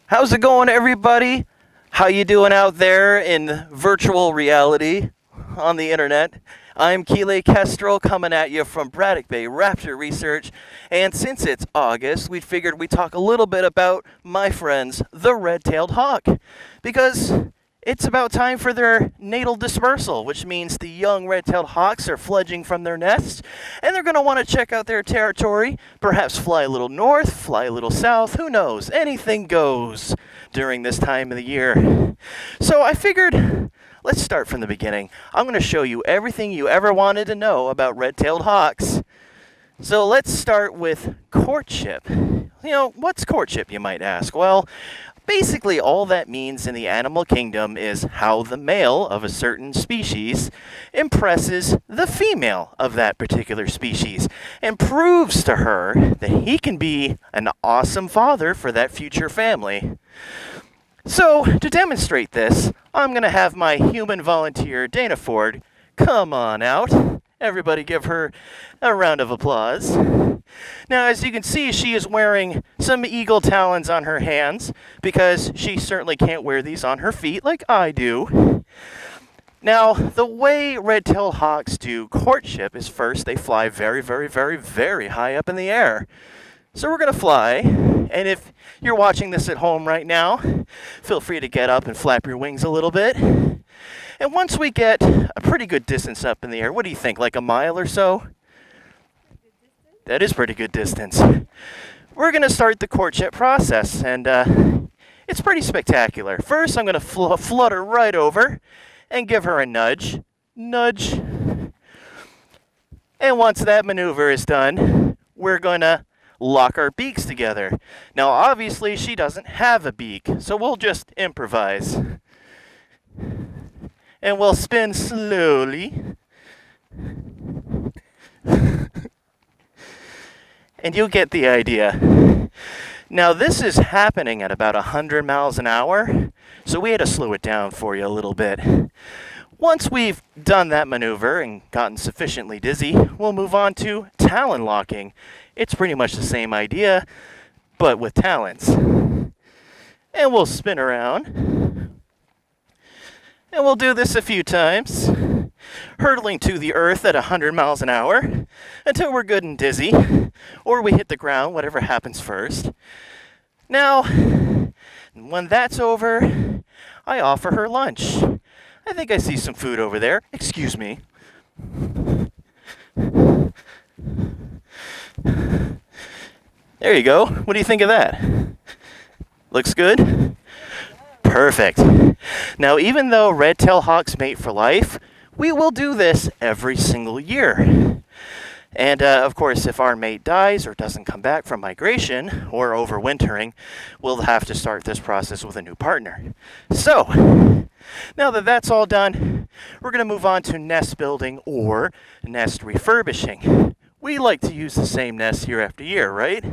How's it going, everybody? How you doing out there in virtual reality on the internet? I'm Kele the Kestrel coming at you from Braddock Bay Raptor Research, and since it's August, we figured we'd talk a little bit about my friends, the red-tailed hawk, because it's about time for their natal dispersal, which means the young red-tailed hawks are fledging from their nests, and they're going to want to check out their territory, perhaps fly a little north, fly a little south, who knows, anything goes during this time of the year. So I figured, let's start from the beginning. I'm going to show you everything you ever wanted to know about red-tailed hawks. So let's start with courtship. What's courtship, you might ask? Well, basically, all that means in the animal kingdom is how the male of a certain species impresses the female of that particular species and proves to her that he can be an awesome father for that future family. So, to demonstrate this, I'm going to have my human volunteer, Dana Ford, come on out. Everybody give her a round of applause. Now, as you can see, she is wearing some eagle talons on her hands because she certainly can't wear these on her feet like I do. Now, the way red-tailed hawks do courtship is first they fly very, very, very, very high up in the air. So we're going to fly, and if you're watching this at home right now, feel free to get up and flap your wings a little bit. And once we get a pretty good distance up in the air, what do you think, like a mile or so? That is pretty good distance. We're going to start the courtship process, and it's pretty spectacular. First, I'm going to flutter right over and give her a nudge. Nudge. And once that maneuver is done, we're going to lock our beaks together. Now, obviously, she doesn't have a beak, so we'll just improvise. And we'll spin slowly. And you'll get the idea. Now, this is happening at about 100 miles an hour, so we had to slow it down for you a little bit. Once we've done that maneuver and gotten sufficiently dizzy, we'll move on to talon locking. It's pretty much the same idea, but with talons. And we'll spin around. And we'll do this a few times, hurtling to the earth at 100 miles an hour until we're good and dizzy, or we hit the ground, whatever happens first. Now, when that's over, I offer her lunch. I think I see some food over there. Excuse me. There you go. What do you think of that? Looks good? Perfect. Now, even though red-tailed hawks mate for life, we will do this every single year. And, of course, if our mate dies or doesn't come back from migration or overwintering, we'll have to start this process with a new partner. So, now that that's all done, we're going to move on to nest building or nest refurbishing. We like to use the same nest year after year, right?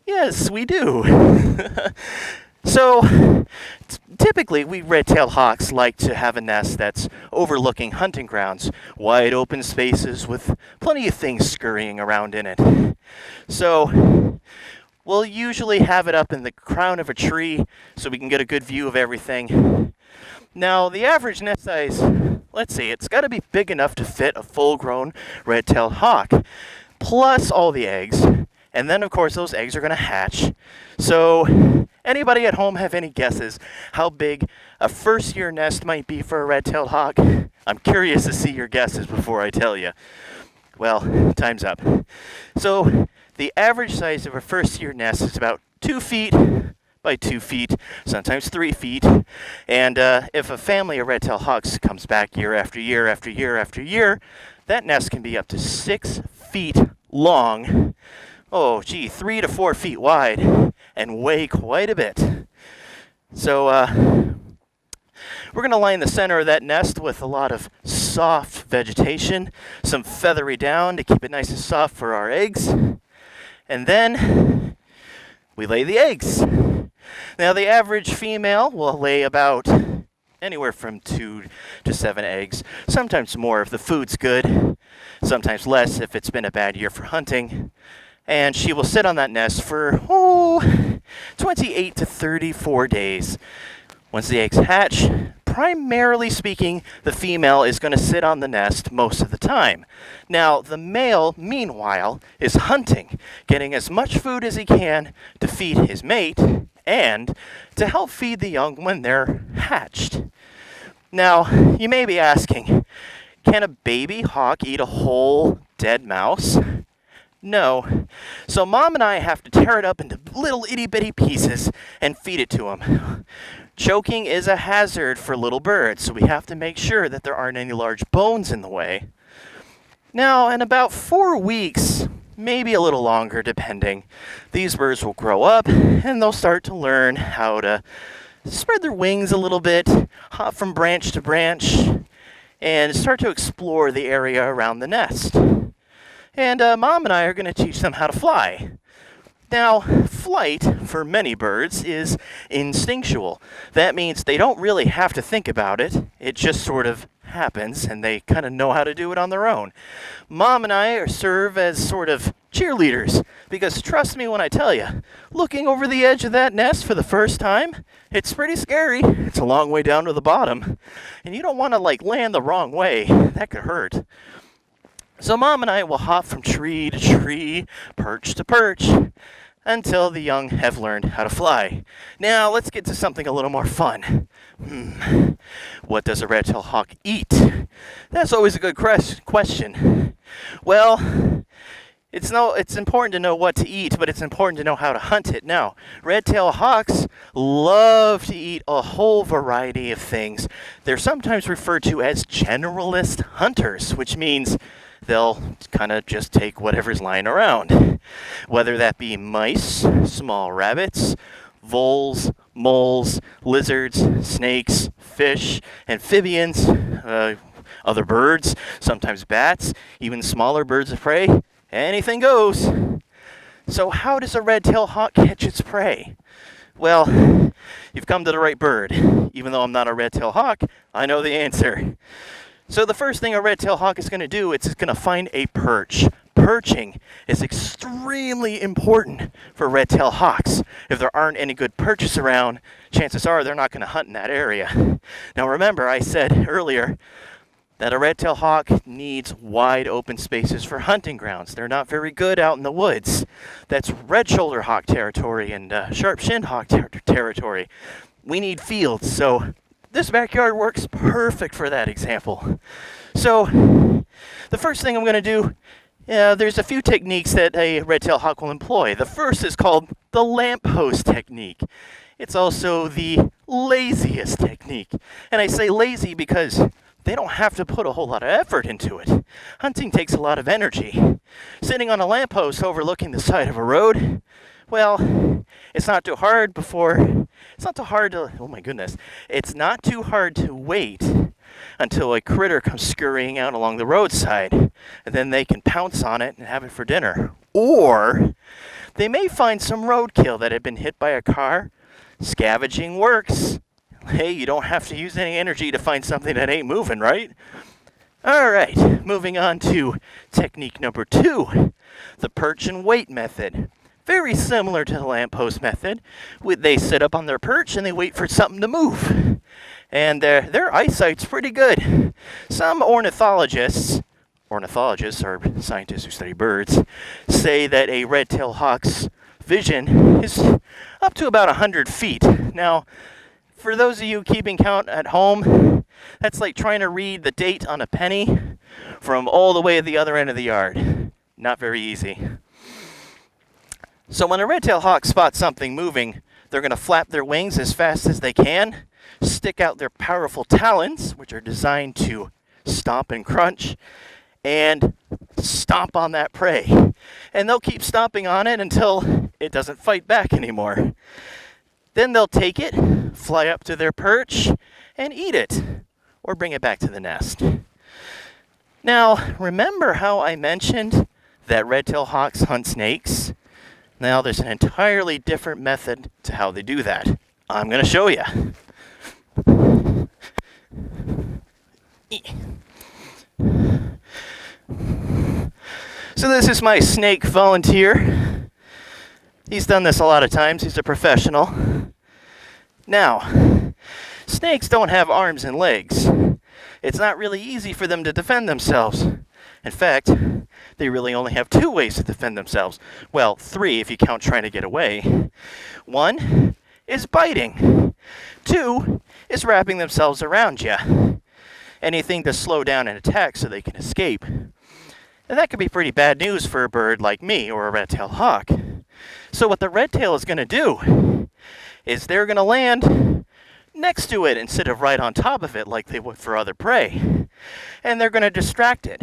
Yes, we do. So, typically, we red-tailed hawks like to have a nest that's overlooking hunting grounds, wide open spaces with plenty of things scurrying around in it. So, we'll usually have it up in the crown of a tree so we can get a good view of everything. Now, the average nest size, let's see, it's got to be big enough to fit a full-grown red-tailed hawk, plus all the eggs. And then, of course, those eggs are going to hatch. So, anybody at home have any guesses how big a first-year nest might be for a red-tailed hawk? I'm curious to see your guesses before I tell you. Well, time's up. So, the average size of a first-year nest is about 2 feet by 2 feet, sometimes 3 feet. And if a family of red-tailed hawks comes back year after year after year after year, that nest can be up to 6 feet long. 3 to 4 feet wide and weigh quite a bit. So we're going to line the center of that nest with a lot of soft vegetation, some feathery down to keep it nice and soft for our eggs. And then we lay the eggs. Now, the average female will lay about anywhere from 2 to 7 eggs, sometimes more if the food's good, sometimes less if it's been a bad year for hunting. And she will sit on that nest for, 28 to 34 days. Once the eggs hatch, primarily speaking, the female is going to sit on the nest most of the time. Now, the male, meanwhile, is hunting, getting as much food as he can to feed his mate and to help feed the young when they're hatched. Now, you may be asking, can a baby hawk eat a whole dead mouse? No. So Mom and I have to tear it up into little itty-bitty pieces and feed it to him. Choking is a hazard for little birds, so we have to make sure that there aren't any large bones in the way. Now, in about 4 weeks, maybe a little longer depending, these birds will grow up and they'll start to learn how to spread their wings a little bit, hop from branch to branch, and start to explore the area around the nest. And Mom and I are going to teach them how to fly. Now, flight, for many birds, is instinctual. That means they don't really have to think about it. It just sort of happens, and they kind of know how to do it on their own. Mom and I serve as sort of cheerleaders, because trust me when I tell you, looking over the edge of that nest for the first time, it's pretty scary. It's a long way down to the bottom, and you don't want to, land the wrong way. That could hurt. So Mom and I will hop from tree to tree, perch to perch, until the young have learned how to fly. Now, let's get to something a little more fun. What does a red-tailed hawk eat? That's always a good question. Well, it's important to know what to eat, but it's important to know how to hunt it. Now, red-tailed hawks love to eat a whole variety of things. They're sometimes referred to as generalist hunters, which means they'll kind of just take whatever's lying around, whether that be mice, small rabbits, voles, moles, lizards, snakes, fish, amphibians, other birds, sometimes bats, even smaller birds of prey. Anything goes. So how does a red-tailed hawk catch its prey? Well, you've come to the right bird. Even though I'm not a red-tailed hawk, I know the answer. So the first thing a red-tailed hawk is going to do is it's going to find a perch. Perching is extremely important for red-tailed hawks. If there aren't any good perches around, chances are they're not going to hunt in that area. Now remember, I said earlier that a red-tailed hawk needs wide open spaces for hunting grounds. They're not very good out in the woods. That's red-shouldered hawk territory and sharp-shinned hawk territory. We need fields, so this backyard works perfect for that example. So, the first thing I'm going to do, there's a few techniques that a red-tailed hawk will employ. The first is called the lamppost technique. It's also the laziest technique. And I say lazy because they don't have to put a whole lot of effort into it. Hunting takes a lot of energy. Sitting on a lamppost overlooking the side of a road, well, it's not too hard to wait until a critter comes scurrying out along the roadside, and then they can pounce on it and have it for dinner. Or they may find some roadkill that had been hit by a car. Scavenging works. Hey, you don't have to use any energy to find something that ain't moving, right? All right, moving on to technique number 2, the perch and wait method. Very similar to the lamppost method. They sit up on their perch and they wait for something to move. And their eyesight's pretty good. Some ornithologists are scientists who study birds, say that a red-tailed hawk's vision is up to about 100 feet. Now, for those of you keeping count at home, that's like trying to read the date on a penny from all the way at the other end of the yard. Not very easy. So when a red-tailed hawk spots something moving, they're going to flap their wings as fast as they can, stick out their powerful talons, which are designed to stomp and crunch, and stomp on that prey. And they'll keep stomping on it until it doesn't fight back anymore. Then they'll take it, fly up to their perch, and eat it, or bring it back to the nest. Now, remember how I mentioned that red-tailed hawks hunt snakes? Now, there's an entirely different method to how they do that. I'm going to show you. So this is my snake volunteer. He's done this a lot of times. He's a professional. Now, snakes don't have arms and legs. It's not really easy for them to defend themselves. In fact, they really only have 2 ways to defend themselves. Well, 3 if you count trying to get away. 1 is biting. 2 is wrapping themselves around you. Anything to slow down an attack so they can escape. And that could be pretty bad news for a bird like me or a red-tailed hawk. So what the red-tail is going to do is they're going to land next to it instead of right on top of it like they would for other prey. And they're going to distract it.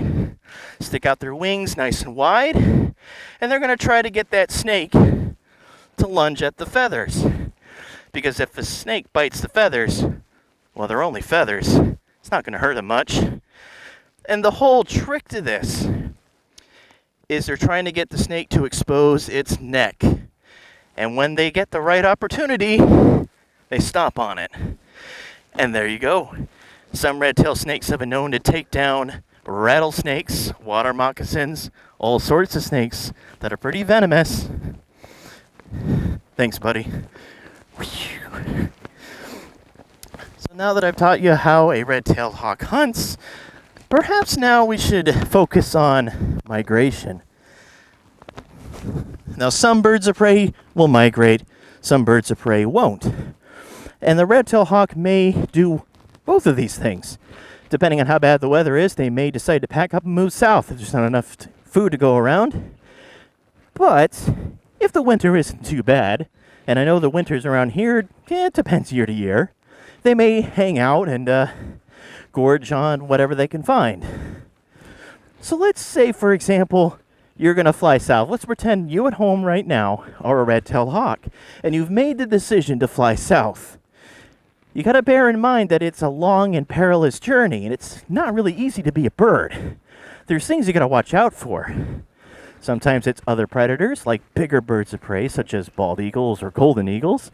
Stick out their wings nice and wide, and they're going to try to get that snake to lunge at the feathers. Because if the snake bites the feathers, well, they're only feathers. It's not going to hurt them much. And the whole trick to this is they're trying to get the snake to expose its neck. And when they get the right opportunity, they stomp on it. And there you go. Some red-tailed snakes have been known to take down rattlesnakes, water moccasins, all sorts of snakes that are pretty venomous. Thanks, buddy. So now that I've taught you how a red-tailed hawk hunts, perhaps now we should focus on migration. Now, some birds of prey will migrate, some birds of prey won't. And the red-tailed hawk may do both of these things. Depending on how bad the weather is, they may decide to pack up and move south if there's not enough food to go around. But if the winter isn't too bad, and I know the winters around here, it depends year to year, they may hang out and gorge on whatever they can find. So let's say, for example, you're going to fly south. Let's pretend you at home right now are a red-tailed hawk, and you've made the decision to fly south. You got to bear in mind that it's a long and perilous journey, and it's not really easy to be a bird. There's things you got to watch out for. Sometimes it's other predators, like bigger birds of prey, such as bald eagles or golden eagles.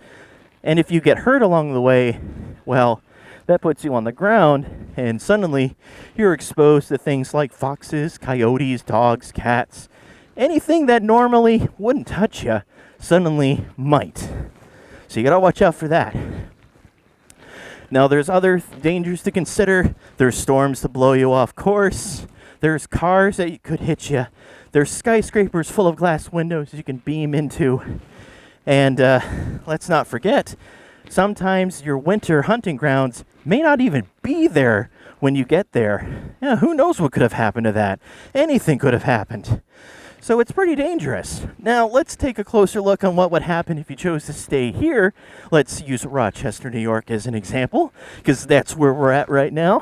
And if you get hurt along the way, well, that puts you on the ground, and suddenly you're exposed to things like foxes, coyotes, dogs, cats. Anything that normally wouldn't touch you suddenly might. So you got to watch out for that. Now, there's other dangers to consider. There's storms to blow you off course. There's cars that could hit you. There's skyscrapers full of glass windows you can beam into. And let's not forget, sometimes your winter hunting grounds may not even be there when you get there. Yeah, who knows what could have happened to that? Anything could have happened. So it's pretty dangerous. Now, let's take a closer look on what would happen if you chose to stay here. Let's use Rochester, New York as an example, because that's where we're at right now.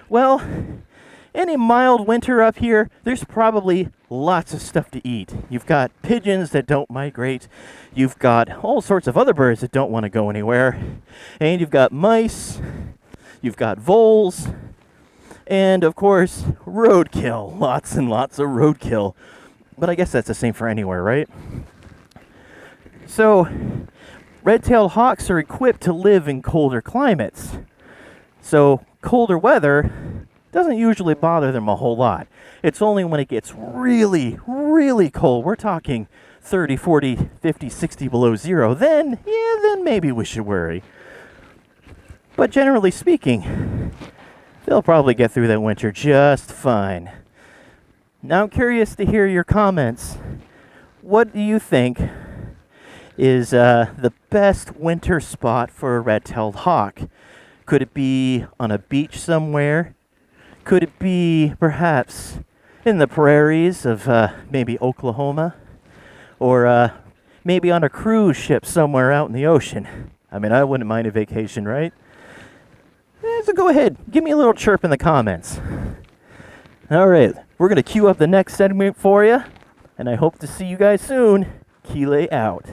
Well, in a mild winter up here, there's probably lots of stuff to eat. You've got pigeons that don't migrate. You've got all sorts of other birds that don't want to go anywhere. And you've got mice. You've got voles. And, of course, roadkill. Lots and lots of roadkill. But I guess that's the same for anywhere, right? So, red-tailed hawks are equipped to live in colder climates. So, colder weather doesn't usually bother them a whole lot. It's only when it gets really, really cold, we're talking 30, 40, 50, 60 below zero, then maybe we should worry. But generally speaking, they'll probably get through that winter just fine. Now I'm curious to hear your comments. What do you think is the best winter spot for a red-tailed hawk? Could it be on a beach somewhere? Could it be perhaps in the prairies of maybe Oklahoma? Or maybe on a cruise ship somewhere out in the ocean? I mean, I wouldn't mind a vacation, right? So go ahead, give me a little chirp in the comments. All right, we're going to queue up the next segment for you, and I hope to see you guys soon. Kele out.